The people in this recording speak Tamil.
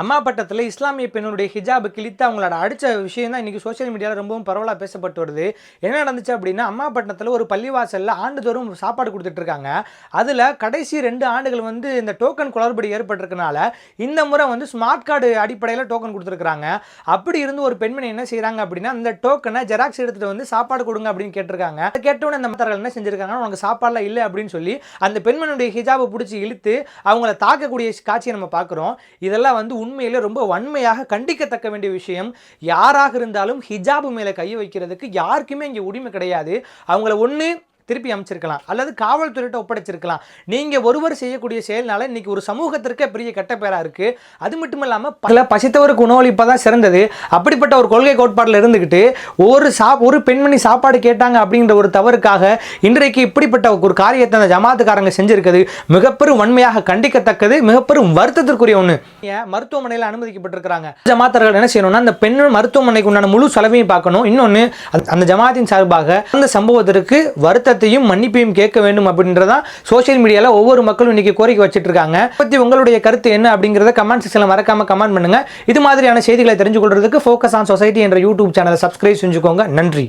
அம்மாபட்டத்தில் இஸ்லாமிய பெண்ணுடைய ஹிஜாபு கிழித்து அவங்களோட அடித்த விஷயம் தான் இன்றைக்கி சோஷியல் மீடியாவில் ரொம்பவும் பரவலாக பேசப்பட்டு வருது. என்ன நடந்துச்சு அப்படின்னா, அம்மாபட்டணத்தில் ஒரு பள்ளிவாசலில் ஆண்டுதோறும் சாப்பாடு கொடுத்துட்ருக்காங்க. அதில் கடைசி 2 ஆண்டுகள் இந்த டோக்கன் குளறுபடி ஏற்பட்டிருக்கனால இந்த முறை ஸ்மார்ட் கார்டு அடிப்படையில் டோக்கன் கொடுத்துருக்குறாங்க. அப்படி இருந்து ஒரு பெண்மணி என்ன செய்கிறாங்க அப்படின்னா, அந்த டோக்கனை ஜெராக்ஸ் எடுத்துகிட்டு சாப்பாடு கொடுங்க அப்படின்னு கேட்டிருக்காங்க. கேட்டவுடனே அந்த மத்தர்கள் என்ன செஞ்சுருக்காங்கன்னா, உனக்கு சாப்பாடுலாம் இல்லை அப்படின்னு சொல்லி அந்த பெண்மணியுடைய ஹிஜாபை பிடிச்சி இழுத்து அவங்கள தாக்கக்கூடிய காட்சியை நம்ம பார்க்குறோம். இதெல்லாம் உண்மையிலே ரொம்ப வன்மையாக கண்டிக்கத்தக்க வேண்டிய விஷயம். யாராக இருந்தாலும் ஹிஜாபு மேலே கை வைக்கிறதுக்கு யாருக்குமே இங்கே உரிமை கிடையாது. அவங்கள ஒன்று திருப்பி அமைச்சிருக்கலாம் அல்லது காவல்துறையிட்ட ஒப்படைச்சிருக்கலாம். நீங்கள் ஒருவர் செய்யக்கூடிய செயல்னால இன்னைக்கு ஒரு சமூகத்திற்கே பெரிய கெட்ட பேராக இருக்குது. அது மட்டும் இல்லாமல் பசித்தவருக்கு உணவளிப்பதான் சிறந்தது. அப்படிப்பட்ட ஒரு கொள்கை கோட்பாட்டில் இருந்துக்கிட்டு ஒரு பெண்மணி சாப்பாடு கேட்டாங்க அப்படிங்கிற ஒரு தவறுக்காக இன்றைக்கு இப்படிப்பட்ட ஒரு காரியத்தை அந்த ஜமாத்துக்காரங்க செஞ்சிருக்கிறது மிகப்பெரும் வன்மையாக கண்டிக்கத்தக்கது, மிகப்பெரும் வருத்தத்திற்குரிய ஒன்று. மருத்துவமனையில் அனுமதிக்கப்பட்டிருக்கிறாங்க. ஜமாத்தர்கள் என்ன செய்யணும்னா, அந்த பெண் மருத்துவமனைக்கு உண்டான முழு செலவையும் பார்க்கணும். இன்னொன்று, அந்த ஜமாத்தின் சார்பாக அந்த சம்பவத்திற்கு வருத்த மன்னிப்பையும் கேட்க வேண்டும் அப்படின்றதான் சோஷியல் மீடியால ஒவ்வொரு மக்களும் இன்னைக்கு கோரிக்கை வச்சிட்டு இருக்காங்க. பத்தி உங்களுடைய கருத்து என்ன அப்படிங்கறத கமெண்ட் செக்ஷன்ல மறக்காம கமெண்ட் பண்ணுங்க. இது மாதிரியான செய்திகளை தெரிஞ்சு கொள்றதுக்கு ஃபோக்கஸ் ஆன் சொசைட்டி என்ற யூடியூப் சேனலை சப்ஸ்கிரைப் செஞ்சுக்கோங்க. நன்றி.